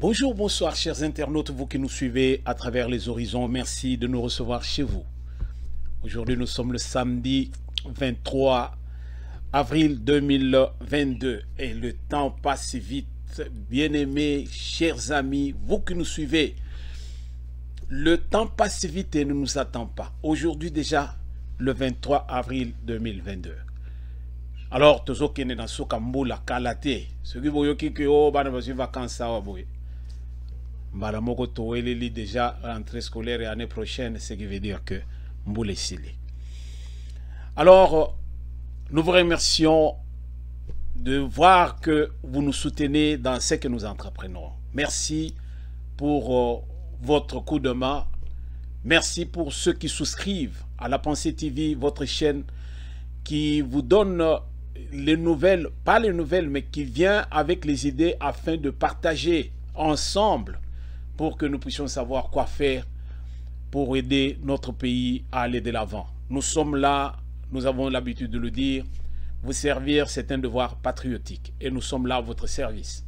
Bonjour, bonsoir chers internautes, vous qui nous suivez à travers les horizons, merci de nous recevoir chez vous. Aujourd'hui nous sommes le samedi 23 avril 2022 et le temps passe vite, bien-aimés, chers amis, vous qui nous suivez. Le temps passe vite et ne nous attend pas. Aujourd'hui déjà le 23 avril 2022. Alors, toujours qui est dans ce Kamboula, Kalate, ceux qui voient qui ont des vacances à Waboui. Mbalamoko Toeleli déjà rentrée scolaire et année prochaine, ce qui veut dire que Mboulé Sili. Alors, nous vous remercions de voir que vous nous soutenez dans ce que nous entreprenons. Merci pour votre coup de main. Merci pour ceux qui souscrivent à La Pensée TV, votre chaîne qui vous donne les nouvelles, pas les nouvelles, mais qui vient avec les idées afin de partager ensemble pour que nous puissions savoir quoi faire pour aider notre pays à aller de l'avant. Nous sommes là, nous avons l'habitude de le dire, vous servir, c'est un devoir patriotique et nous sommes là à votre service.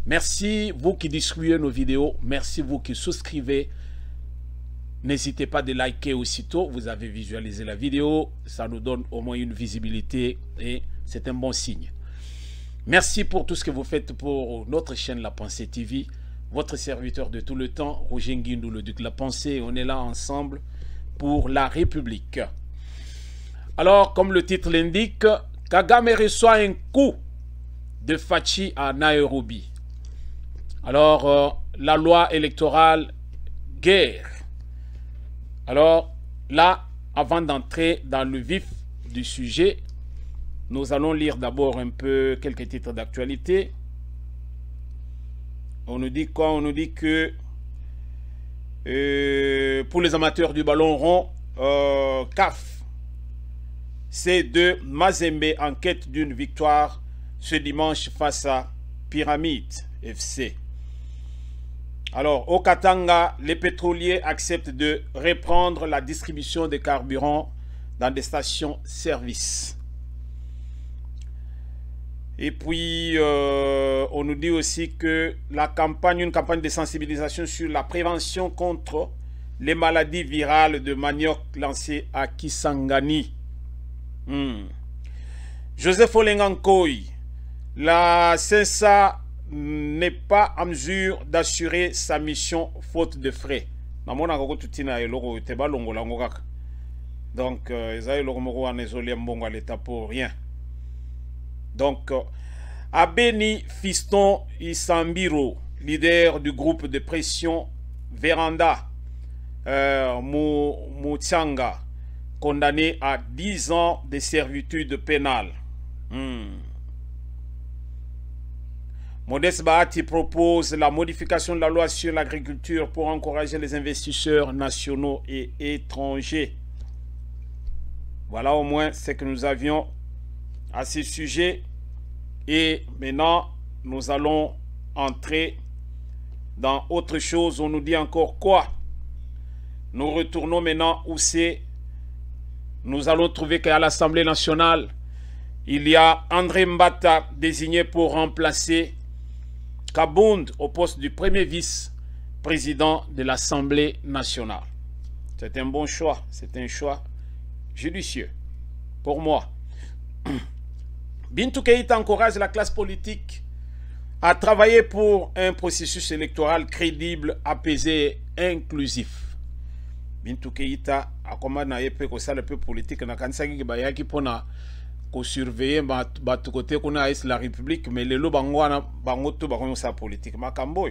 Merci vous qui distribuez nos vidéos, merci vous qui souscrivez. N'hésitez pas de liker aussitôt, vous avez visualisé la vidéo, ça nous donne au moins une visibilité et c'est un bon signe. Merci pour tout ce que vous faites pour notre chaîne La Pensée TV. Votre serviteur de tout le temps, Roger Nguindou, le Duc de la Pensée. On est là ensemble pour la République. Alors, comme le titre l'indique, Kagame reçoit un coup de Fachi à Nairobi. Alors, la loi électorale, guerre. Alors, là, avant d'entrer dans le vif du sujet, nous allons lire d'abord un peu quelques titres d'actualité. On nous dit quoi? On nous dit que pour les amateurs du ballon rond, CAF, C2 Mazembe en quête d'une victoire ce dimanche face à Pyramide FC. Alors, au Katanga, les pétroliers acceptent de reprendre la distribution de carburant dans des stations-service. Et puis, on nous dit aussi que une campagne de sensibilisation sur la prévention contre les maladies virales de manioc lancée à Kisangani. Joseph Olengankoy, la CENSA n'est pas en mesure d'assurer sa mission faute de frais. Donc, pour rien. Donc, Abeni Fiston Isambiro, leader du groupe de pression Véranda Moutsanga, condamné à 10 ans de servitude pénale. Modeste Bahati propose la modification de la loi sur l'agriculture pour encourager les investisseurs nationaux et étrangers. Voilà au moins ce que nous avions à ce sujet. Et maintenant, nous allons entrer dans autre chose. On nous dit encore quoi? Nous retournons maintenant où c'est. Nous allons trouver qu'à l'Assemblée nationale, il y a André Mbata désigné pour remplacer Kabound au poste du premier vice-président de l'Assemblée nationale. C'est un bon choix. C'est un choix judicieux pour moi. Bintou Keïta encourage la classe politique à travailler pour un processus électoral crédible, apaisé et inclusif. Bintou Keïta a commandé na yepé ko sala peu politique na kansaki bayaki pona ko surveiller bato côté qu'on a la République mais les lo bangwana bango to bango sa politique makambo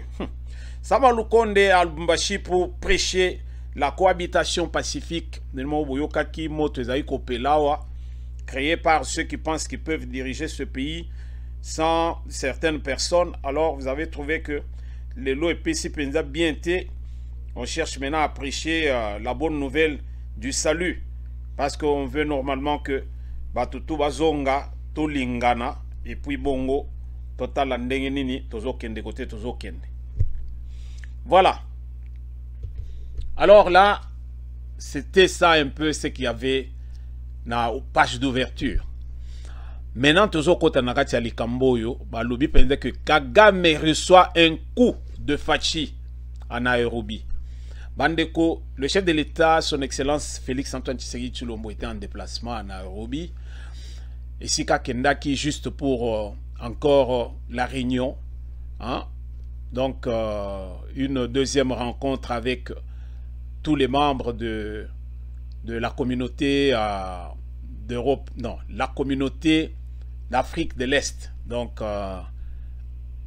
Sama Lukonde Albumbashi pour prêcher la cohabitation pacifique boyokaki moto ezali kopelawa créé par ceux qui pensent qu'ils peuvent diriger ce pays sans certaines personnes. Alors vous avez trouvé que les lois EPC penza bien été. On cherche maintenant à prêcher la bonne nouvelle du salut parce qu'on veut normalement que batutu bazonga to lingana et puis bongo total ndenge nini tozo kende côté tozo kende. Voilà. Alors là, c'était ça un peu ce qu'il y avait na page d'ouverture. Maintenant, tozo kota nakati ya likamboyo, balobi pense que Kagame reçoit un coup de fachi à Nairobi. Bandeko, le chef de l'État, son Excellence Félix Antoine Tshisekedi Tshilombo était en déplacement à Nairobi. Et Sika Kendaki juste pour encore la réunion. Hein? Donc, une deuxième rencontre avec tous les membres de la communauté d'Europe, non, la communauté d'Afrique de l'Est. Donc,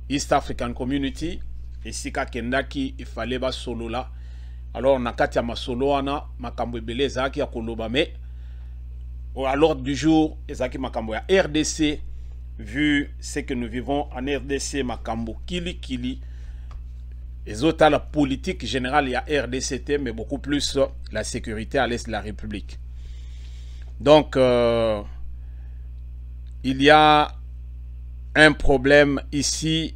East African Community. Et Sika Kendaki, il fallait bas solo là. Alors, nakati ya masolo ana makambo ebele ezaki ya koloba mais à l'ordre du jour ezaki makambo ya RDC vu ce que nous vivons en RDC makambo kili les autres la politique générale il y a RDCT mais beaucoup plus la sécurité à l'est de la République. Donc il y a un problème ici.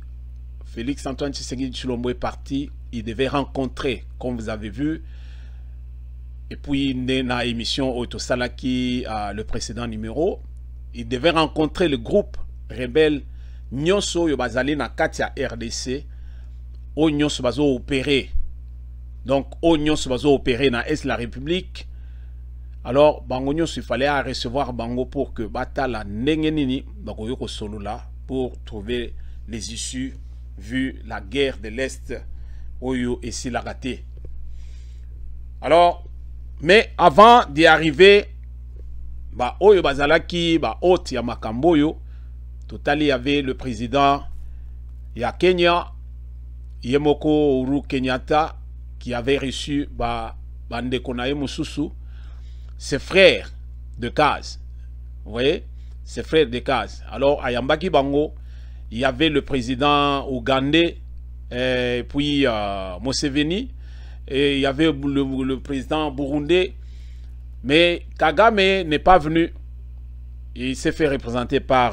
Félix Antoine Tshisekedi Tshilombo est parti. Il devait rencontrer, comme vous avez vu, et puis dans la émission Otosalaki, le précédent numéro, il devait rencontrer le groupe rebelle Nyonso Yobazali na Katia RDC, au Nyonso Bazo opéré. Donc, au Nyonso Bazo opéré na Est la République. Alors, Bango Nyonso, il fallait recevoir Bango pour que Batala Nengenini, Bango Yoko Solo là, pour trouver les issues, vu la guerre de l'Est. Oyo et si la raté. Alors, mais avant d'y arriver, bah Oyo Bazalaki, bah Oti ya Makamboyo, total il y avait le président ya Kenya, Yemoko Uhuru Kenyatta, qui avait reçu bah Bande Konae Mususu, ses frères de case. Vous voyez, ses frères de case. Alors à Yambaki Bango, il y avait le président ougandais. Et puis Museveni, et il y avait le président burundais, mais Kagame n'est pas venu. Il s'est fait représenter par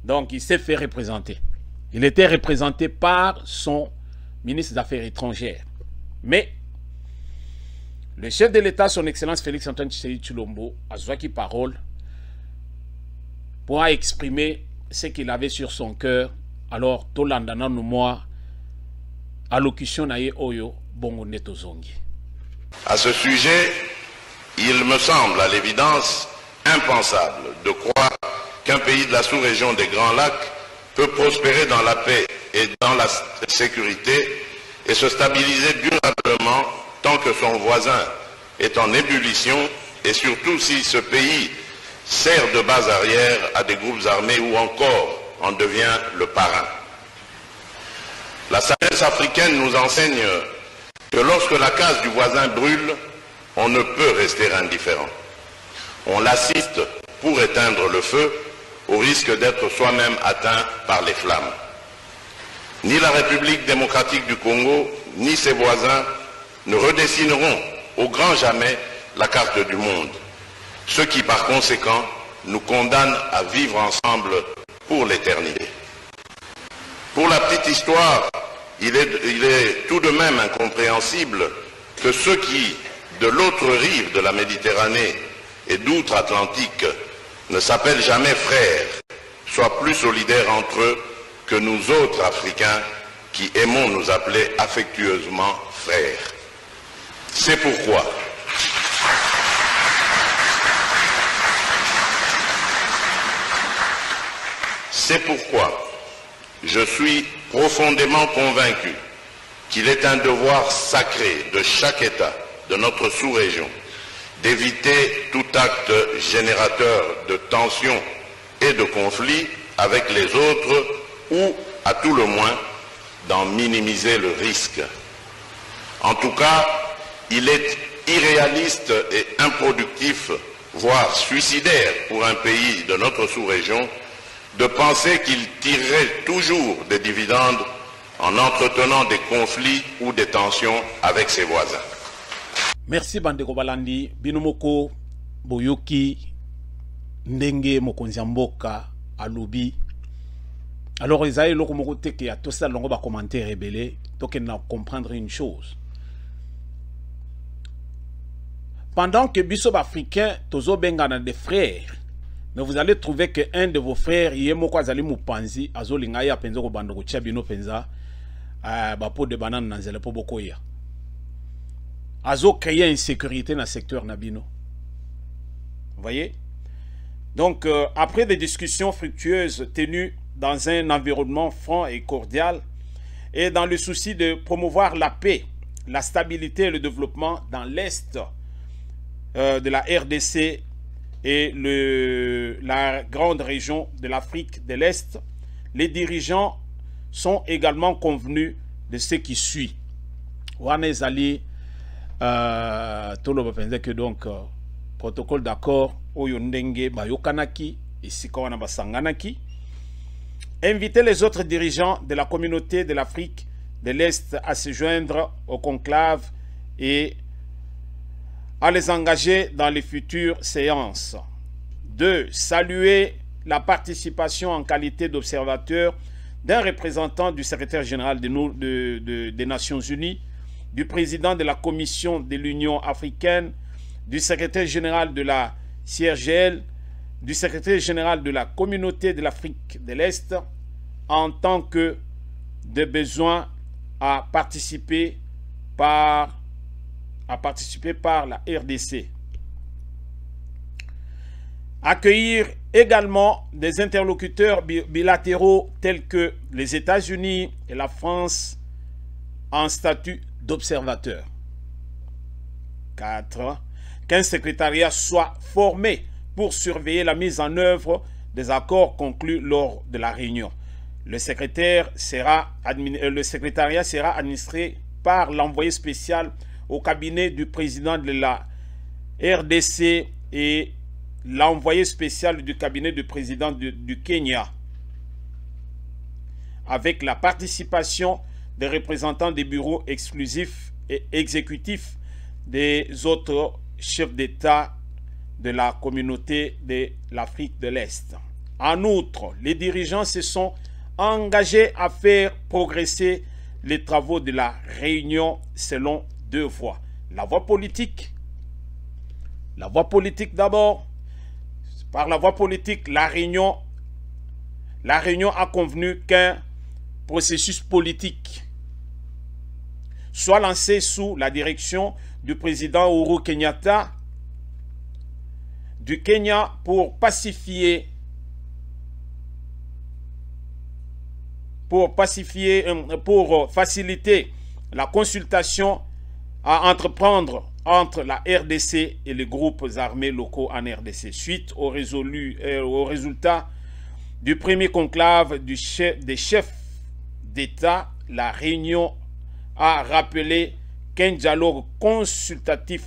donc il s'est fait représenter. Il était représenté par son ministre des Affaires étrangères. Mais le chef de l'État, son Excellence Félix Antoine Tshisekedi Tshilombo, a joué parole pour exprimer ce qu'il avait sur son cœur. Alors, Tolandana nous moi, allocution naïe oyo bongo neto zongi. À ce sujet, il me semble à l'évidence impensable de croire qu'un pays de la sous-région des Grands Lacs peut prospérer dans la paix et dans la sécurité et se stabiliser durablement tant que son voisin est en ébullition et surtout si ce pays sert de base arrière à des groupes armés ou encore en devient le parrain. La sagesse africaine nous enseigne que lorsque la case du voisin brûle, on ne peut rester indifférent. On l'assiste pour éteindre le feu au risque d'être soi-même atteint par les flammes. Ni la République démocratique du Congo, ni ses voisins ne redessineront au grand jamais la carte du monde. Ce qui, par conséquent, nous condamne à vivre ensemble pour l'éternité. Pour la petite histoire, il est tout de même incompréhensible que ceux qui, de l'autre rive de la Méditerranée et d'outre-Atlantique, ne s'appellent jamais frères, soient plus solidaires entre eux que nous autres Africains qui aimons nous appeler affectueusement frères. C'est pourquoi je suis profondément convaincu qu'il est un devoir sacré de chaque État de notre sous-région d'éviter tout acte générateur de tensions et de conflits avec les autres ou, à tout le moins, d'en minimiser le risque. En tout cas, il est irréaliste et improductif, voire suicidaire pour un pays de notre sous-région, de penser qu'il tirerait toujours des dividendes en entretenant des conflits ou des tensions avec ses voisins. Merci Bandeko Balandi, Binomoko, Boyoki, Ndenge, Mokonzi Mboka, Alobi. Alors, ils ont dit que tout ça, on va commenter rebelle, donc on va comprendre une chose. Pendant que Bissop africain, Tozo Bengana des frères, mais vous allez trouver que un de vos frères, Yemoko Azali Mupanzi, Azolingaya Penzo Bandoko Tchabino Penza, Bapo de banane Nanzele Pobokoya. Azo créer une sécurité dans le secteur Nabino. Vous voyez? Donc, après des discussions fructueuses tenues dans un environnement franc et cordial, et dans le souci de promouvoir la paix, la stabilité et le développement dans l'Est de la RDC et la grande région de l'Afrique de l'Est, les dirigeants sont également convenus de ce qui suit. Wanezali, tout le monde pense que donc, protocole d'accord, Oyondenge, Bayokanaki, et Sikawana Basanganaki, inviter les autres dirigeants de la communauté de l'Afrique de l'Est à se joindre au conclave et à les engager dans les futures séances. 2. Saluer la participation en qualité d'observateur d'un représentant du secrétaire général des Nations Unies, du président de la Commission de l'Union africaine, du secrétaire général de la CIRGL, du secrétaire général de la Communauté de l'Afrique de l'Est, en tant que de besoin à participer par la RDC. Accueillir également des interlocuteurs bilatéraux tels que les États-Unis et la France en statut d'observateur. 4. Qu'un secrétariat soit formé pour surveiller la mise en œuvre des accords conclus lors de la réunion. Le secrétariat sera administré par l'envoyé spécial au cabinet du président de la RDC et l'envoyé spécial du cabinet du président du Kenya, avec la participation des représentants des bureaux exclusifs et exécutifs des autres chefs d'État de la communauté de l'Afrique de l'Est. En outre, les dirigeants se sont engagés à faire progresser les travaux de la réunion selon 2 voies. La voie politique d'abord. Par la voie politique, la réunion a convenu qu'un processus politique soit lancé sous la direction du président Uhuru Kenyatta du Kenya pour faciliter la consultation à entreprendre entre la RDC et les groupes armés locaux en RDC. Suite au résultat du premier conclave des chefs d'État, la réunion a rappelé qu'un dialogue consultatif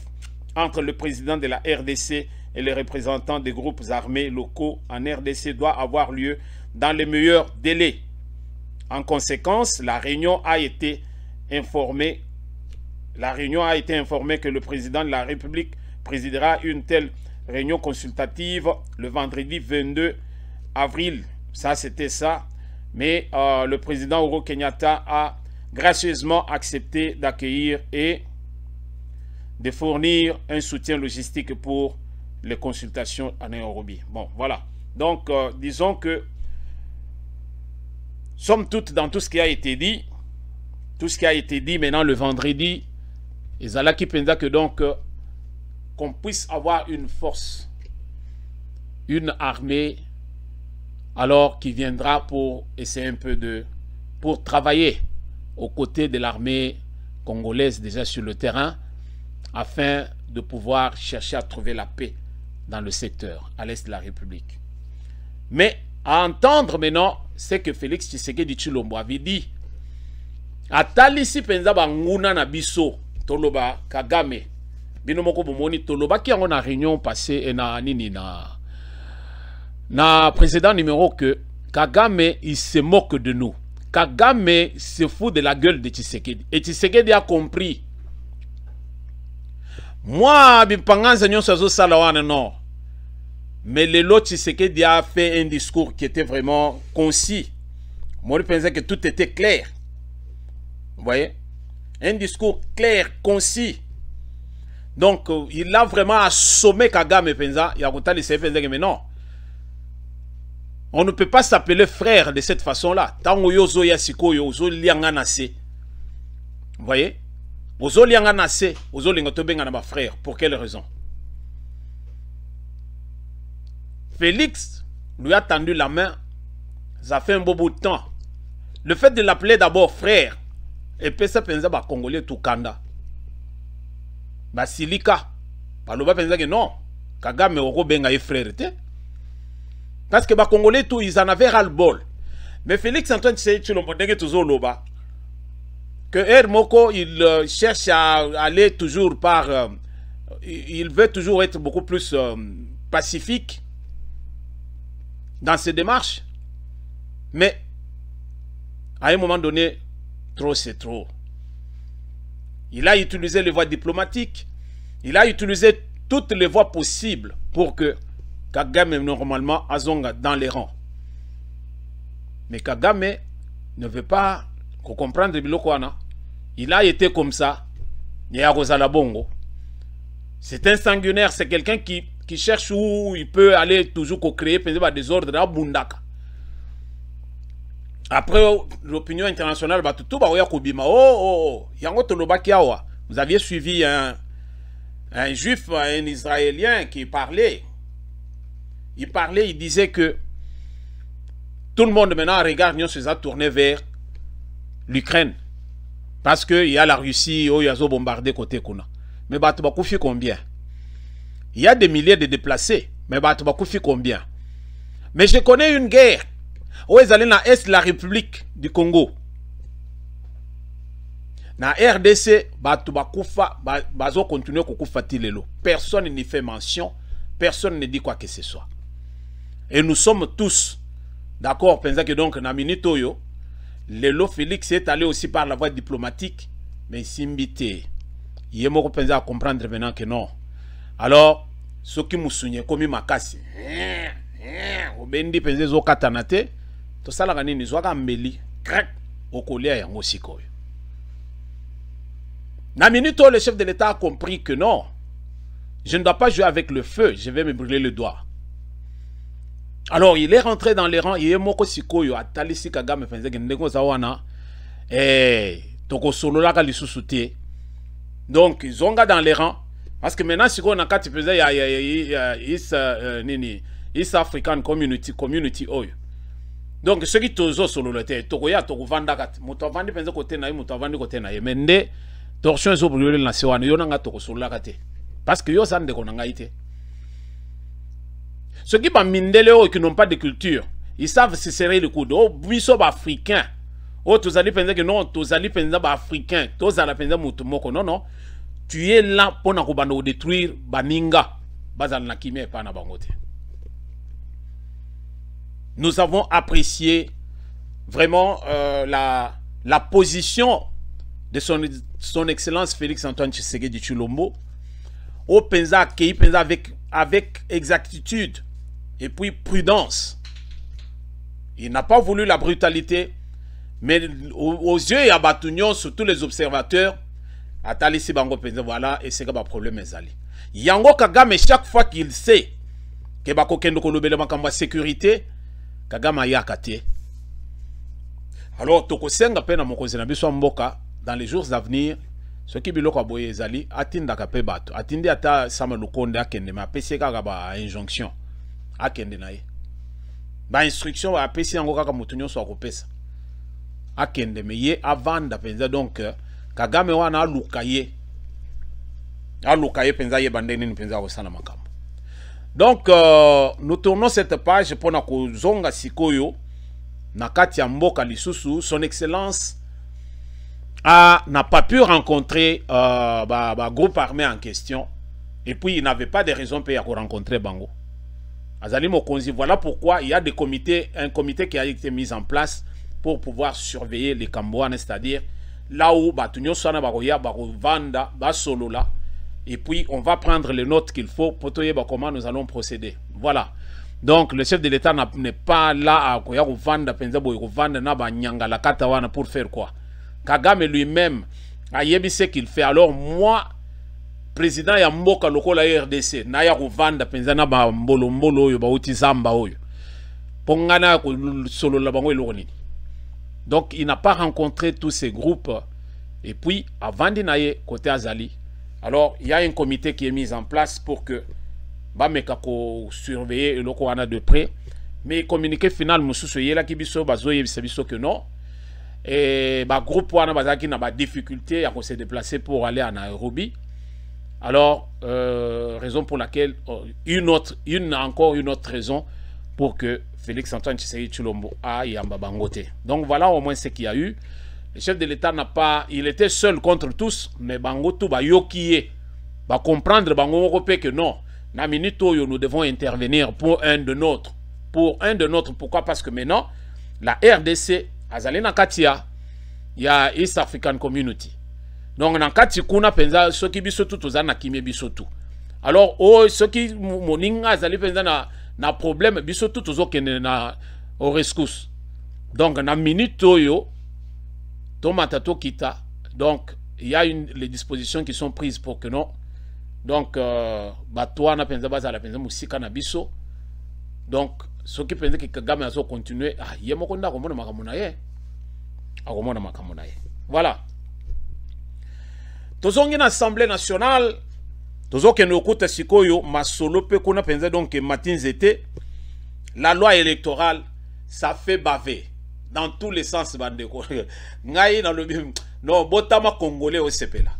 entre le président de la RDC et les représentants des groupes armés locaux en RDC doit avoir lieu dans les meilleurs délais. En conséquence, la réunion a été informée que le président de la République présidera une telle réunion consultative le vendredi 22 avril. Ça, c'était ça. Mais le président Uhuru Kenyatta a gracieusement accepté d'accueillir et de fournir un soutien logistique pour les consultations à Nairobi. Bon, voilà. Donc, disons que, somme toute, dans tout ce qui a été dit, maintenant le vendredi, et Zalaki Penza que donc qu'on puisse avoir une force, une armée, alors qui viendra pour essayer un peu pour travailler aux côtés de l'armée congolaise déjà sur le terrain, afin de pouvoir chercher à trouver la paix dans le secteur, à l'est de la République. Mais à entendre maintenant, c'est que Félix Tshisekedi Tshilombo avait dit atalisi penza banguna na biso toloba Kagame bino moko bomoni toloba ki yango na réunion passée et na nini na président numéro que Kagame il se moque de nous. Kagame se fout de la gueule de Tshisekedi. Et Tshisekedi a compris. Moi, Bipanganza nyon sazo salawane non. Mais le lot Tshisekedi a fait un discours qui était vraiment concis. Moi, je pensais que tout était clair. Vous voyez? Un discours clair, concis. Donc, il a vraiment assommé Kagame Penza. Il a contacté les CFNZ, mais non. On ne peut pas s'appeler frère de cette façon-là. Tango yozo yasiko yozo lianganase. Vous voyez? Ozo lianganase, ozo lingotobenga na ma frère. Pour quelle raison? Félix lui a tendu la main. Ça fait un beau bout de temps. Le fait de l'appeler d'abord frère, et puis ça pensa ba Congolais tout kanda. Ba silika. Paloba pensa que non. Kagame oko benga e frère te. Parce que les Congolais, tout, ils en avaient ras-le-bol. Mais Félix Antoine Tshilombo toujours loba. Que Hermoko, il cherche à aller toujours par... il veut toujours être beaucoup plus pacifique dans ses démarches. Mais, à un moment donné, trop c'est trop. Il a utilisé les voies diplomatiques. Il a utilisé toutes les voies possibles pour que Kagame normalement azonga dans les rangs. Mais Kagame ne veut pas qu'on comprenne Bilokwana. Il a été comme ça. C'est un sanguinaire, c'est quelqu'un qui cherche où il peut aller toujours créer des ordres à Bundaka. Après l'opinion internationale, vous aviez suivi un juif, un israélien qui parlait. Il disait que tout le monde maintenant regarde, nous se tourné vers l'Ukraine. Parce qu'il y a la Russie, il y a bombardé côté Kuna. Mais Batoubakou combien? Il y a des milliers de déplacés. Mais Batoubakou combien? Mais je connais une guerre. Où ils allaient dans l'Est de la République du Congo. Dans RDC, Batoubakou bazo continue à tilelo. Personne n'y fait mention. Personne ne dit quoi que ce soit. Et nous sommes tous d'accord, pensant que donc, na minitoyo, Lelo Félix est allé aussi par la voie diplomatique, mais Simbité. Il est mort à comprendre maintenant que non. Alors, ce qui nous sougne comme Makasi, au Bendi pensez au Katanate, tout ça la ni zoaka mbeli, crac, au collier en osiko. Na minito, le chef de l'État a compris que non, je ne dois pas jouer avec le feu, je vais me brûler le doigt. Alors, il est rentré dans les rangs, il est moko sikoyo, atalisi Kagame fenze gendeko zawana, toko solo la kalisusuti. Donc, ils ont dans les rangs, parce que maintenant, si on a quatre faisait, il y a East African Community Oil. Donc, ceux qui tozo solo le té, toko ya toko vanda kat, muto vandi fenze kote na ye, muto vandi kote na ye, mende, torsion zo brûler na sewana, yo nanga toko solo la kate. Parce que yo san de konanga ite. Ceux qui n'ont pas de culture, ils savent se serrer le coude. Oh, buisson africain. Oh, tous allez penser que non, tous allez penser africain. Tous allez penser moutumoko. Non, non. Tu es là pour nous détruire Baninga. Bazal Nakime et Panabangote. Nous avons apprécié vraiment la position de son excellence Félix Antoine Tshisekedi Tshilombo. Au pensa qui pensa avec exactitude. Et puis prudence. Il n'a pas voulu la brutalité, mais aux yeux et à Batunion, sur tous les observateurs, Atali Sibango Penza, voilà, et c'est comme un problème. Yango Kagame, chaque fois qu'il sait que Bakokendo Kolobele Makamba sécurité, Kagame a yakate. Alors, Tokosenga Pena Mokozena Biswa Mboka, dans les jours à venir, ce qui biloko aboye ezali, atinda kape bato, atindi ata sama lukonde akende, mais apesi kaka ba injonction. Akende na ye. Ba instruction ba apesi yango kaka mutu nyonso akopesa. Akende me ye avanda penza donc Kagame wana aluka ye. aluka ye penza ye bandeni ni penza osana makambo. Donc nous tournons cette page pour na kozonga sikoyo na kati ya mboka lisusu. Son Excellence n'a pas pu rencontrer groupe armé en question, et puis il n'avait pas de raison pour rencontrer Bango. Azali Mokonzi, voilà pourquoi il y a des comités, un comité qui a été mis en place pour pouvoir surveiller les Cambouanes, c'est-à-dire là où Batunyo Sana Baroya, Barovanda, Basolola, et puis on va prendre les notes qu'il faut pour comment nous allons procéder. Voilà. Donc le chef de l'État n'est pas là à Koyarovanda, Penzabo, Rovanda, Naba, Nyanga, la Katawana pour faire quoi? Kagame lui-même a yebi ce qu'il fait. Alors moi, président ya mboka lokola RDC, na ya kovanda penzana ba mbolo mbolo oyo ba uti zamba oyo. Pongana ko solo la bango eloko nini. Donc il n'a pas rencontré tous ces groupes. Et puis avant d'inaye côté Azali, alors il y a un comité qui est mis en place pour que ba meka ko surveiller eloko wana de près. Mais communiqué final mususu yela kibiso bazoye biso que non. Et bah groupe wana bazaki na ba difficulté à se déplacer pour aller à Nairobi. Alors raison pour laquelle encore une autre raison pour que Félix Antoine Tshisekedi Tshilombo aille en Babangote. Donc voilà au moins ce qu'il y a eu. Le chef de l'État n'a pas, il était seul contre tous, mais Bangoto ba yokiye ba comprendre Bango Europé que non. Na minute où nous devons intervenir pour un de notre. Pourquoi? Parce que maintenant la RDC Azalina Katia, il y a East African Community. Donc, dans Kati kuna penza ceux qui bisotu tozana kimé bisotu. Alors, ceux qui moninga azali penza na problème bisotu tozo kene na au rescousse. Donc, na minute toyo tomatato kita. Donc, il y a les dispositions qui sont prises pour que non. Donc, batwa na penza baza la penza musika na biso. Donc, ceux qui pensent que Kagame a continué, il y a mokonda komona makamona ye. Akomona makamona ye. Voilà. Tozongi na Assemblée nationale, tozoke no kota sikoyo masolo pe kuna penza donc matin zete la loi électorale ça fait baver dans tous les sens bandeko. Ngai na le non botama congolais au sepela.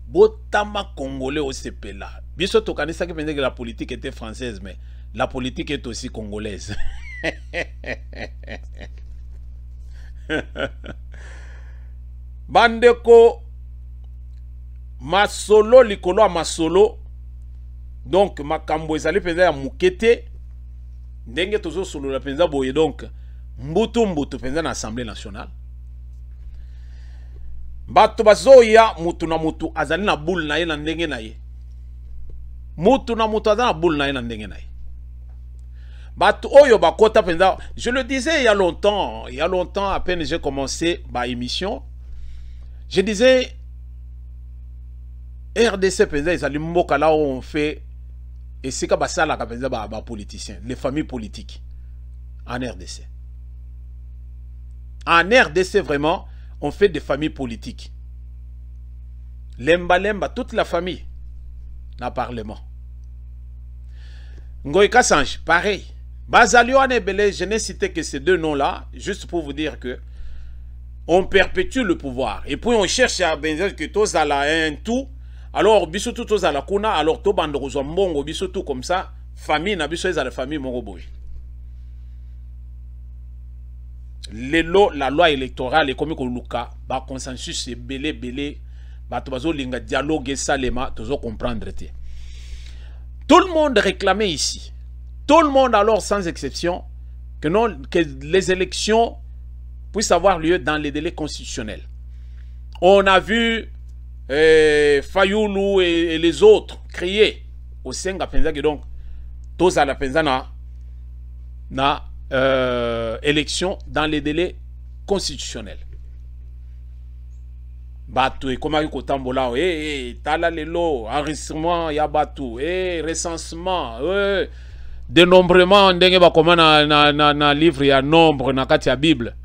Botama congolais au sepela. Biso to kanisa ki penza que la politique était française mais la politique est aussi congolaise. Bandeko masolo likolo masolo donc makambo ezali penza ya mukete ndenge tozo solo la penza boye donc mbutu penza na Assemblée nationale bato bazoya mutu na mutu azali na boule na ye na ndenge na ye mutu na mutu azali na boule na ye na ndenge na ye. Je le disais il y a longtemps, à peine j'ai commencé ma émission, je disais RDC penza ils allaient mboka là où on fait et c'est comme ça là penza ba politiciens, les familles politiques en RDC. En RDC vraiment, on fait des familles politiques. Lemba toute la famille dans le parlement. Ngoï Kassange, pareil. Bazalio Anebele, je n'ai cité que ces deux noms-là, juste pour vous dire que on perpétue le pouvoir. Et puis on cherche à benzer que tous à la un tout. Alors, bisotou tous à la kuna, alors to bandorozo mbongo, bisotou comme ça, famille na biso à la famille moroboy. La loi électorale est comme Luka, ba consensus c'est belé, ba tobazo linga dialogue salema, tozo comprendre te. Tout le monde réclamait ici, tout le monde alors sans exception, que les élections puissent avoir lieu dans les délais constitutionnels. On a vu Fayoulou et les autres crier au Senga Penza que donc tous à la Penza na élection dans les délais constitutionnels. Batou et comment il tambola tala lelo enregistrement ya batou recensement dénombrement ndenge ba comment na livre ya nombre na kati ya Bible.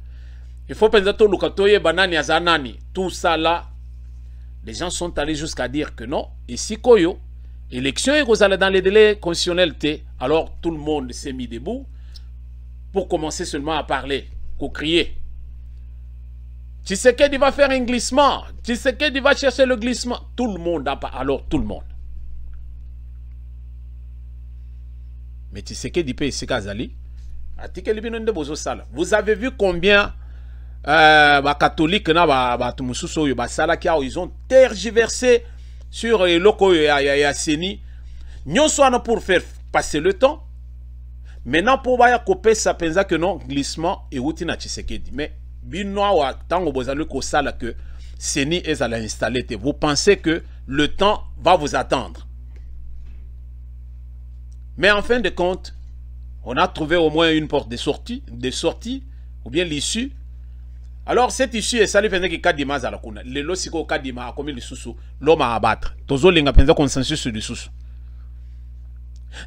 Il faut penser tout le katoye banani azanani tout ça là. Les gens sont allés jusqu'à dire que non, ici koyo élection et vous allez dans les délais constitutionnels alors tout le monde s'est mis debout pour commencer seulement à parler, pour crier. Tshisekedi va faire un glissement. Tshisekedi va chercher le glissement. Tout le monde a pas. Alors tout le monde. Mais Tshisekedi peut essayer Kazali. Vous avez vu combien catholiques ils ont tergiversé sur les locaux et Seni. Nous sommes pour faire passer le temps. Maintenant, pour couper ça, pensa que non, glissement et routine à Tshisekedi. Mais binoa tango bozali ko sala que Seni est à l'installer. Vous pensez que le temps va vous attendre. Mais en fin de compte, on a trouvé au moins une porte de sortie ou bien l'issue. Alors cette issue est salée pendant que Kadima za la kuna. Le losiko Kadima a commis le sous l'homme à abattre. Tozo lenga penza consensus sur le sous.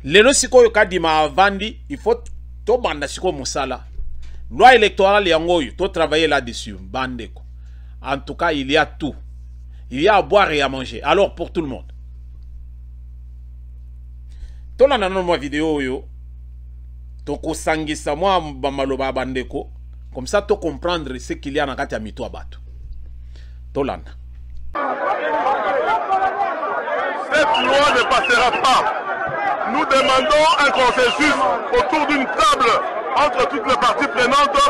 Le losiko Kadima a vendu, il faut to banda siko musala. Loi électorale yangoyo, to travailler là-dessus, bandeko. En tout cas, il y a tout. Il y a à boire et à manger. Alors pour tout le monde. To la nanon moi vidéo yo. Toko sangisa moi bamaloba bandeko. Comme ça, tu comprendre ce qu'il y a dans le mito abato. Tolanda. Cette loi ne passera pas. Nous demandons un consensus autour d'une table entre toutes les parties prenantes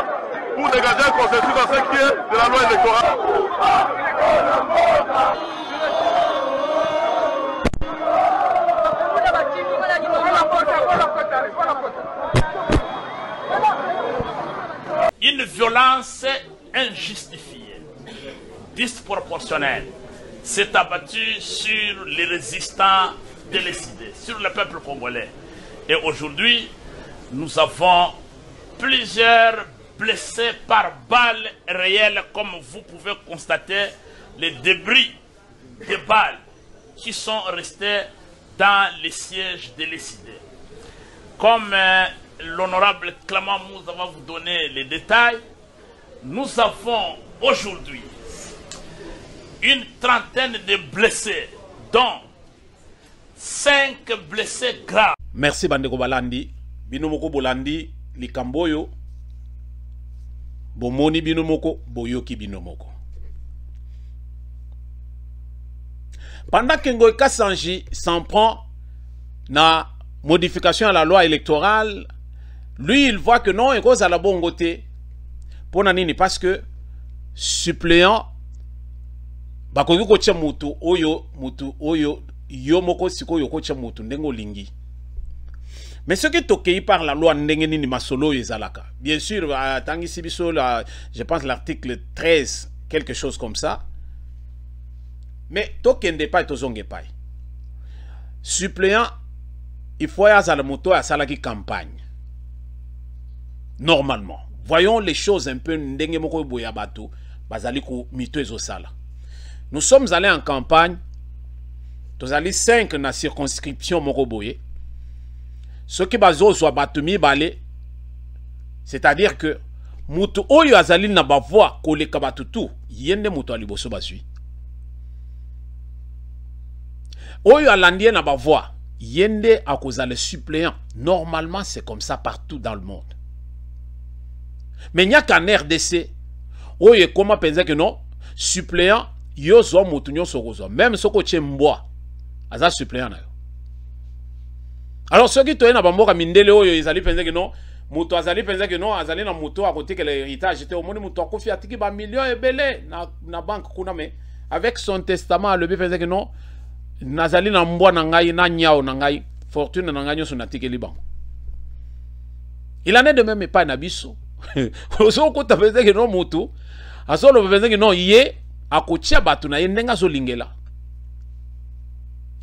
pour dégager un consensus dans ce qui est de la loi électorale. Une violence injustifiée, disproportionnelle, s'est abattue sur les résistants délécidés, sur le peuple congolais. Et aujourd'hui, nous avons plusieurs blessés par balles réelles, comme vous pouvez constater, les débris des balles qui sont restés dans les sièges délécidés. Comme l'honorable Clément Moussa va vous donner les détails, nous avons aujourd'hui une trentaine de blessés, dont 5 blessés graves. Merci Bandeko Balandi. Binomoko Bolandi, Likamboyo. Bomoni Binomoko, Boyoki Binomoko. Pendant que Ngoï Kassanji s'en prend na modification à la loi électorale, lui, il voit que non, il cause à la bonne côté. Pour nanini, parce que suppléant, bakoki kocha mutu oyo, yo moko siko yo kocha mutu, ndengo lingi. Mais ce qui est ok par la loi ndenge nini masolo ezalaka. Bien sûr, tangi sibiso, je pense l'article 13, quelque chose comme ça. Mais tokende pas et tozonge pas. Suppléant, il faut y avoir la moto à salaki campagne. Normalement. Voyons les choses un peu ndenge moko boya bato bazali ko mito ezosala. Nous sommes allés en campagne. Nous allés 5 na circonscription moko boye. Ce qui bazo soit batumi balé. C'est-à-dire que mutu oyo azali na ba voix koleka batutu yende mutu aliboso basui. Oyo alandie na ba voix yende à cause les suppléants. Normalement c'est comme ça partout dans le monde. Mais il n'y a qu'en RDC. Oyo comment penser que non suppléant yo zo mutu nyo sokozo. Même soko chemboa aza suppléant na yo. Alors ceux qui toyena bamboka mindele oyo izali penser que non mutu azali penser que non azali na mutu à côté que l'héritage était au monde mutu akofi atiki ba millions et belé na banque kuna mais avec son testament le penser que non nazali na mbwa na ngai na nyao na ngai fortune na ngai so na tiki libango. Il en est de même pas na biso. Oso ko ta penser que non mutu asolo penser que non yé akotia batu na yendenga zo lingela.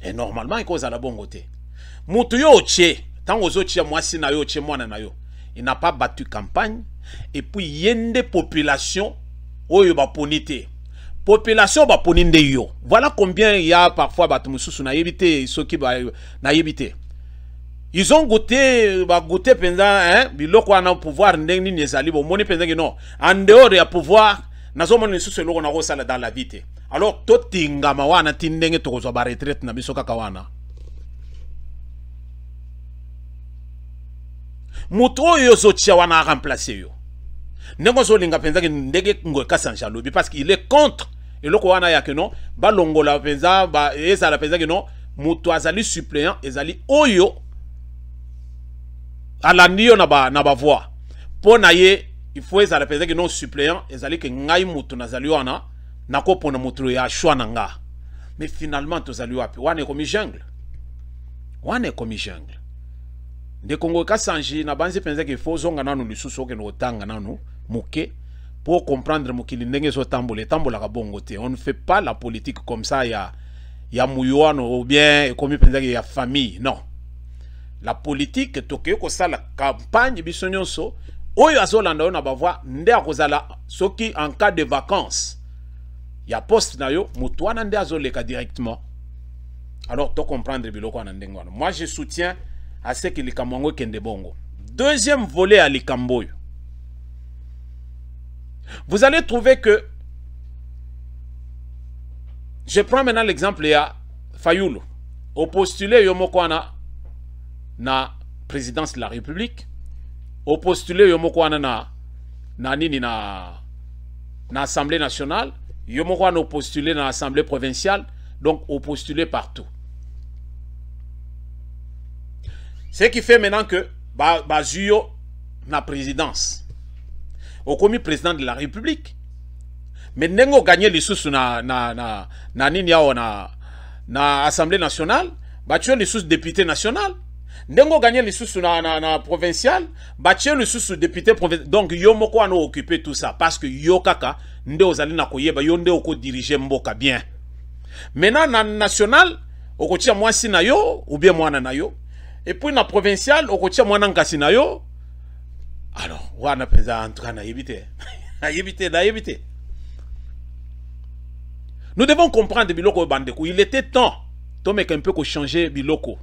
Et normalement il cause à la bonne côté. Mutu yo tche, tango zo tche mwasi na yo tche mwana na yo. Il n'a pas battu campagne et puis yende population oyo ba ponité. Population ba poninde yo. Voilà combien il y a parfois batu mususu na yebité soki ba na yebité. Ils ont goûté pendant hein biloko na pouvoir ndenge ni ezali bo moni pendant que non. En dehors ya pouvoir nazo moni susu loko na ko sala dans la vie. Alors to tingama wana tindenge to ko ba retraite na biso kaka wana. Mutu oyo zotia wana remplacer yo. Nengo linga penza ke ndenge ngo kasanja lobi parce qu'il est contre et loko wana ya que non ba longola penza ba eza la penza que non mutu azali suppléant ezali oyo alandio na ba voix pona ye il faut eza la penza que non suppléant ezali ke ngai mutu nazali wana nako pona mutu ya choix nanga mais finalement tozali wapi wana komi jungle de Congo kasanji na banzi penza ke faut zonga nanu lisusu ke no tanga nanu muke pour comprendre mukili ndenge zo tambola ka bongo te. On ne fait pas la politique comme ça ya muyuano ou bien comme penza ya famille, non. La politique toke ko sala campagne bisonyonso oyo azolanda ona bavwa nde akozala soki en cas de vacances ya poste na yo mutwana nde azoleka directement. Alors to comprendre biloko na ndenge wana. Moi je soutiens à ce que likambo kende bongo. Deuxième volet à likamboyo. Vous allez trouver que, je prends maintenant l'exemple de Fayulu, au postulé Yomokwana na présidence de la République, au postulé Yomokwana na Assemblée nationale, Yomokwana au postulé na Assemblée provinciale, donc au postulé partout. Ce qui fait maintenant que Bazuyo na présidence. Au commis président de la République. Mais n'engo gagné les sous na Assemblée nationale, battu les sous député national. N'engo gagné les sous na provincial, battu les sous député provincial. Donc yomoko ano occupé tout ça parce que yokaka nde ozali na koyeba yonde oko diriger mboka bien. Maintenant na national okotia mwasi na yo ou bien mwana na yo. Et puis na provincial okotia mwana ngasi na yo. Alors, wana penza en tout cas na yebite. Nous devons comprendre biloko bandeko. Il était temps to meka un peu ko changer biloko.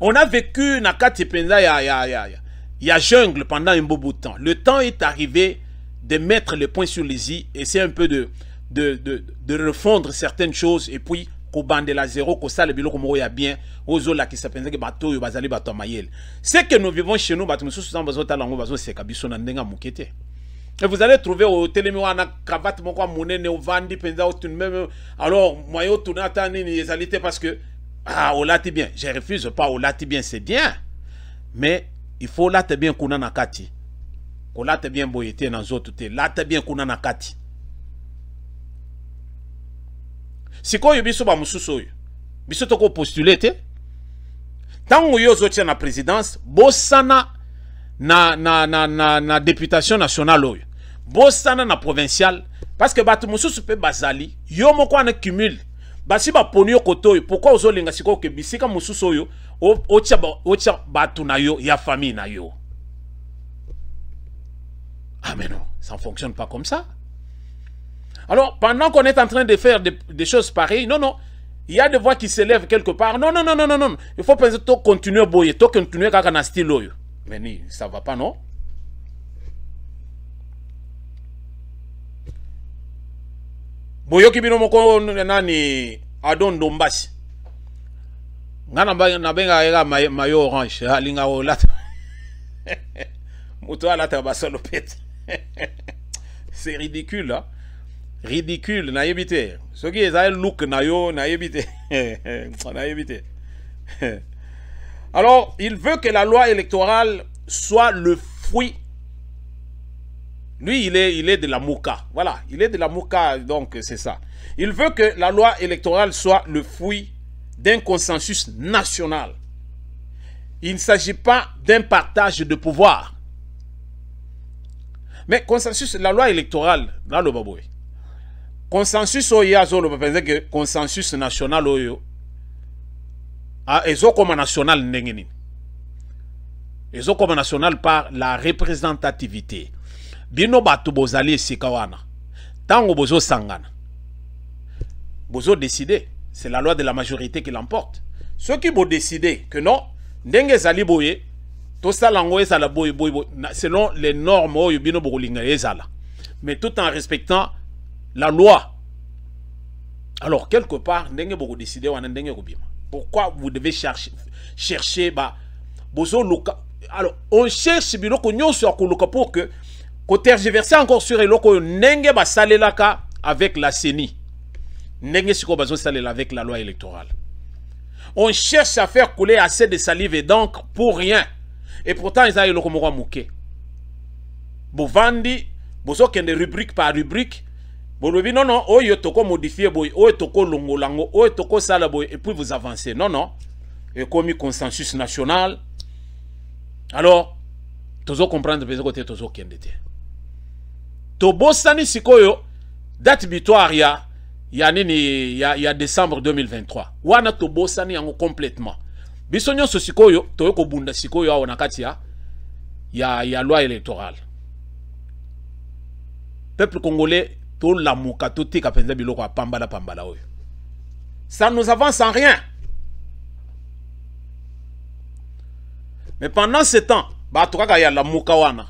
On a vécu na kati penza ya jungle pendant un beau bout de temps. Le temps est arrivé de mettre le point sur les i et c'est un peu de refondre certaines choses et puis bande la zéro ko sale biloko moko ya bien ozola ki sapenza ke bato yo bazali bato mayel. C'est que nous vivons chez nous bato mususu bazo talango bazo seka biso na ndenga mukete. Et vous allez trouver au telemi wana cravate moko monene au vandi penza au même alors moyo tunata nini ezalité parce que au lati bien, je refuse pas au lati bien c'est bien. Mais il faut lati bien kuna na kati. Ko lati bien boyete na zoto te lati bien kuna na kati. Si quoi biso ba mususu oyo biso toko postuler te tango yo zotia na présidence bosana na députation nationale oyo bosana na provincial parce que batu mususu pe bazali yo moko na cumul basi ba poni yo koto oyo pourquoi ozolinga siko ke bisika mususu oyo otia batu na yo ya famille na yo. Ah mais non, ça ne fonctionne pas comme ça. Alors, pendant qu'on est en train de faire des choses pareilles, non, il y a des voix qui s'élèvent quelque part. Non. Il faut penser que continuer à boyer, continuer à faire un style. Mais ça ne va pas, non? Boyo kibino moko nani Adon Dombasi. Ngana benga ega mayo orange, alinga o lata. Muto alata basolo pet. C'est ridicule, hein? Ridicule, na yebite. Ce qui est un look na yo, na yebite. Na yebite. Alors, il veut que la loi électorale soit le fruit. Lui, il est de la Mouka. Voilà, il est de la Mouka, donc c'est ça. Il veut que la loi électorale soit le fruit d'un consensus national. Il ne s'agit pas d'un partage de pouvoir. Mais consensus, la loi électorale, dans le baboué. Consensus que consensus national oyo ezo comme national ndengeni ezo comme national par la représentativité bino batu bozali esika wana tango bozo sangana bozo décider c'est la loi de la majorité qui l'emporte ceux qui vont décider que non ndenge zali boye to salango ezala boye selon les normes oyo bino bolinga ezala mais tout en respectant la loi. Alors, quelque part, vous décidez pourquoi vous devez chercher bozo luka alors on cherche biloko nyonso akoluka pour que ko tergiverser encore sur eloko nenge ba salelaka avec la CENI. Nenge siko bazo salela avec la loi électorale. On cherche à faire couler assez de salive et d'encre pour rien. Et pourtant ils ont eloko moko muke. Bovandi bozo kende rubrique par rubrique. Bolobi non non, oyo toko modifier boy, oyo toko longolango, oyo toko sala boy et puis vous avancez. Non non. Et comme consensus national. Alors, tozo comprendre bezo côté tozo kende te. Tobosani sikoyo date butoir ya décembre 2023. Wana tobosani yango complètement. Bisonyo so sikoyo toyoko bunda sikoyo awo nakati ya loi électorale. Peuple congolais to lamuka to tika penza biloko a pambala oyo. Ça nous avance en rien. Mais pendant ce temps, bato kaka ya lamuka wana.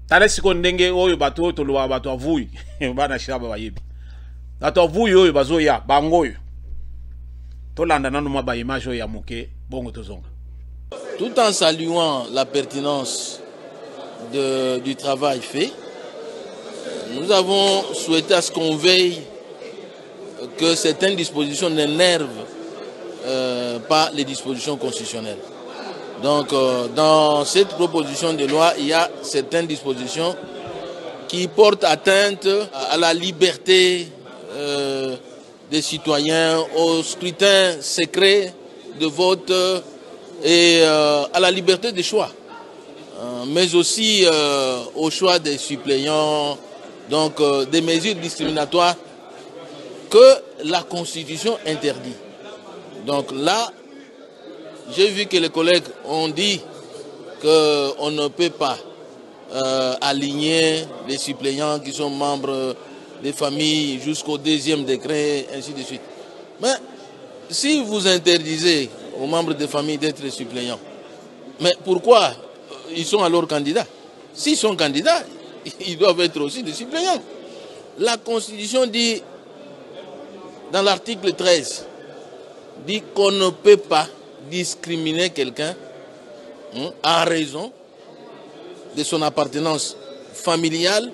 Tale siko ndenge oyo bato to lo bato avui bana shaba bayebi. Bato avui oyo bazo ya bango oyo. To landa nanu ma ba image oyo ya muke bongo to zonga. Tout en saluant la pertinence du travail fait, nous avons souhaité à ce qu'on veille que certaines dispositions n'énervent pas les dispositions constitutionnelles. Donc, dans cette proposition de loi, il y a certaines dispositions qui portent atteinte à la liberté des citoyens, au scrutin secret de vote et à la liberté des choix, mais aussi au choix des suppléants, donc des mesures discriminatoires que la Constitution interdit. Donc là, j'ai vu que les collègues ont dit qu'on ne peut pas aligner les suppléants qui sont membres des familles jusqu'au 2e décret, ainsi de suite. Mais si vous interdisez aux membres des familles d'être suppléants, mais pourquoi ils sont alors candidats? S'ils sont candidats, ils doivent être aussi des suppléants. La Constitution dit, dans l'article 13, dit qu'on ne peut pas discriminer quelqu'un en raison de son appartenance familiale.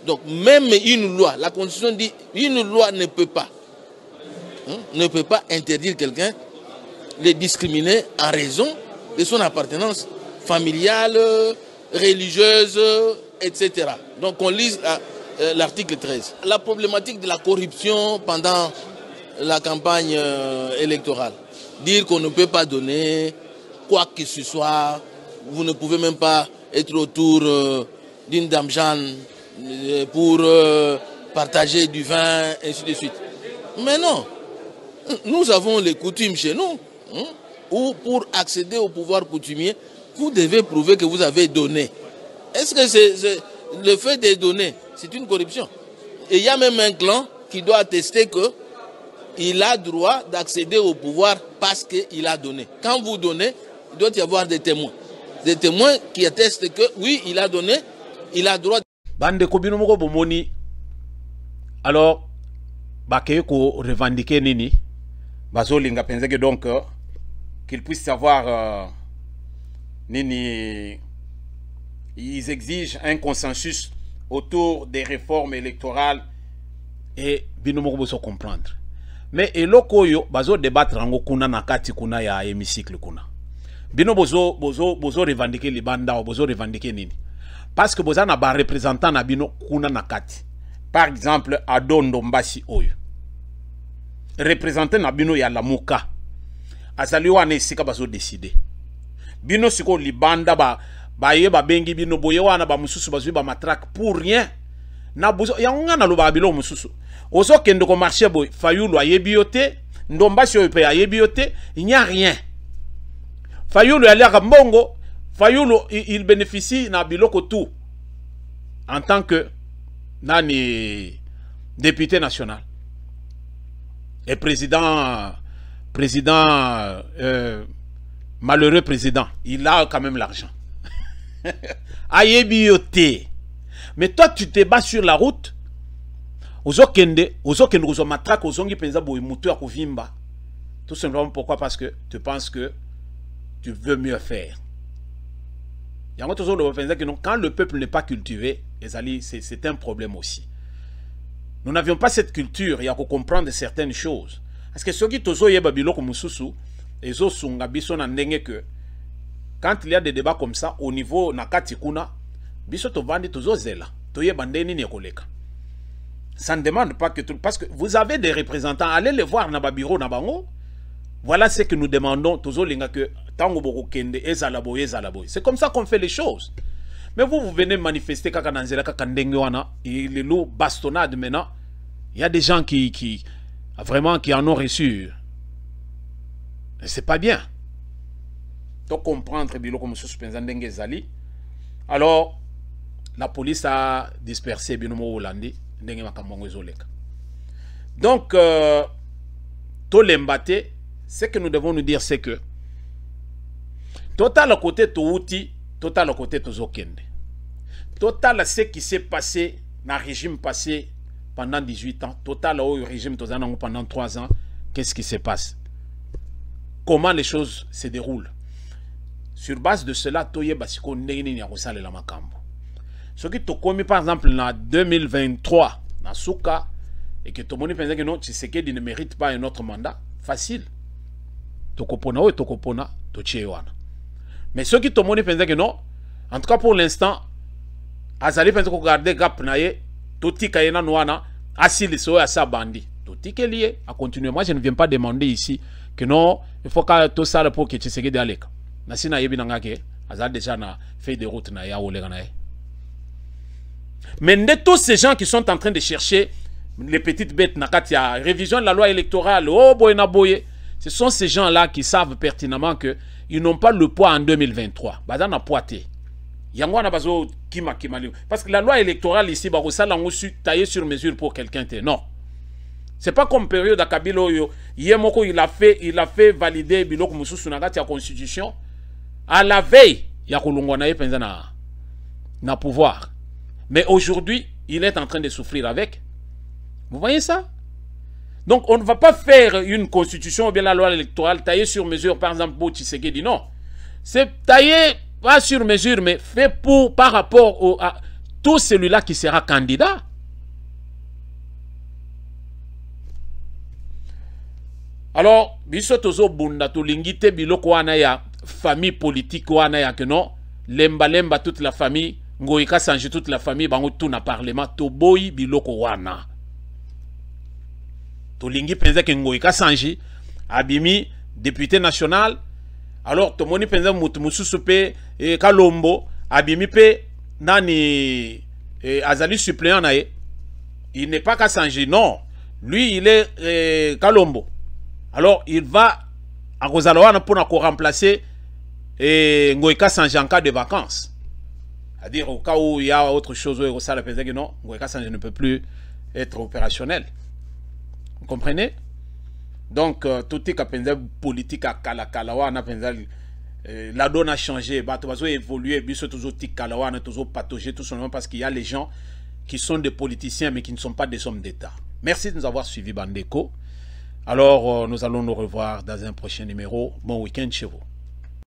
Donc même une loi, la Constitution dit une loi ne peut pas interdire quelqu'un, le discriminer en raison de son appartenance familiale, religieuse, etc. Donc on lise l'article 13. La problématique de la corruption pendant la campagne électorale. Dire qu'on ne peut pas donner quoi que ce soit, vous ne pouvez même pas être autour d'une dame Jeanne pour partager du vin, ainsi de suite. Mais non, nous avons les coutumes chez nous, où pour accéder au pouvoir coutumier, vous devez prouver que vous avez donné. Est-ce que le fait de donner, c'est une corruption? Et il y a même un clan qui doit attester que il a droit d'accéder au pouvoir parce qu'il a donné. Quand vous donnez, il doit y avoir des témoins. Des témoins qui attestent que oui, il a donné, il a droit. Bande kobino moko bomoni. Alors, bakeye ko revendiquer nini? Bazo linga penseke donc qu'il puisse avoir nini. Ils exigent un consensus autour des réformes électorales et bino moko boso comprendre. Mais eloko yo bazo débattre ngo kuna nakati kuna ya hémicycle kuna. Bino bozo revendiquer libanda, bozo revendiquer nini? Parce que boza na ba représentant na bino kuna nakati. Par exemple Adondo Mbasi oyo. Représentant na bino ya Lamuka. Azali wana esika bazo décider. Bino siko libanda ba ye ba bengi bino boye wana ba mususu bazo ba matraque pour rien. Na bozo ya ngana lo ba bilo mususu. Ozo kende ko marché boy Fayulu ayebiote, Ndombasi oyo pe ayebiote, il n'y a rien. Fayulu ali aka mbongo, Fayulu il bénéficie na biloko tout en tant que nani député national et malheureux président, il a quand même l'argent. Ayebiote. Mais toi tu te bats sur la route. Ozokende ozo matraque ozongi penza boy mutu ya kuvimba. Tout simplement pourquoi? Parce que tu penses que tu veux mieux faire. Quand le peuple n'est pas cultivé, c'est un problème aussi. Nous n'avions pas cette culture, il y a pour comprendre certaines choses. Parce que ceux qui tozo yeba biloko mususu, ezo sunga biso na ndenge que quand il y a des débats comme ça au niveau nakati kuna, biso to vandi tozo zela, to yeba ndeni ni koleka. Ça ne demande pas que tout, parce que vous avez des représentants, allez les voir na ba bureau na bango. Voilà ce que nous demandons tozo linga que tango boko kende ezalaboye ezalaboye. C'est comme ça qu'on fait les choses. Mais vous venez manifester kaka nanzela kaka ndenge wana, et les lots bastonnades maintenant. Il y a des gens qui vraiment qui en ont reçu. C'est pas bien. Donc comprendre biloko mususu penza ndenge ezali. Alors la police a dispersé binomo Hollandais ndenge makambo ezoleka. Donc to lembate, ce que nous devons nous dire c'est que total à côté touti, total à côté tozokende. Total ce qui s'est passé dans le régime passé pendant 18 ans, total au régime pendant 3 ans, qu'est-ce qui se passe? Comment les choses se déroulent? Sur base de cela, toye basiko ndenge ni akosala la makambo. Ce qui to commis par exemple en 2023 na Souka et que tout le monde pense que non, Tshisekedi ne mérite pas un autre mandat, facile. Tokopona ou tokopona tochewana. Mais ceux qui tout le monde pense que non, en tout cas pour l'instant, azali pense ko garder gap naie, toti kayena noana, asili so ya sa bandi. Toti ke lié à continuer. Moi je ne viens pas demander ici que non, il faut que tout ça pour que Tshisekedi aleka. Nasina yebi nanga ke azal déjà na fait de route na ya olega nae. Mais de tous ces gens qui sont en train de chercher les petites bêtes nakatia, révision de la loi électorale, oh boy na boye, ce sont ces gens-là qui savent pertinemment que ils n'ont pas le poids en 2023. Baza na poité. Yango na bazo kima kimali. Parce que la loi électorale ici, ça l'a taillé sur mesure pour quelqu'un. Non. C'est pas comme période à Kabilo yo. Yemoko il a fait valider biloko mususu nakatia constitution. À la veille, yakulungwa na yepenza na pouvoir. Mais aujourd'hui, il est en train de souffrir avec. Vous voyez ça? Donc, on ne va pas faire une constitution ou bien la loi électorale taillée sur mesure, par exemple, pour Tshisekedi. Non. C'est taillé, pas sur mesure, mais fait par rapport à tout celui-là qui sera candidat. Alors, biso tozo bunda to lingite biloko wana ya famille politique wana ya que non, lemba toute la famille. Ngoïka Sanji toute la famille bango tout na parlement to boyi biloko wana to lingi penza ke Ngoïka Sanji abimi député national alors to moni penza mutu mususu pe Kalombo abimi pe nani azali suppléant na ye. Il n'est pas Sanji, non, lui il est Kalombo. Alors il va à Kozalawana pour remplacer Ngoïka Sanji en cas de vacances. C'est-à-dire au cas où il y a autre chose, ça que non, je ne peut plus être opérationnel. Vous comprenez? Donc, tout est politique à Kalakalawa, la donne a changé, bah, tout va évoluer, biso toujours Tikalawa, toujours patauger, tout simplement parce qu'il y a les gens qui sont des politiciens mais qui ne sont pas des hommes d'État. Merci de nous avoir suivis, Bandeko. Alors, nous allons nous revoir dans un prochain numéro. Bon week-end chez vous.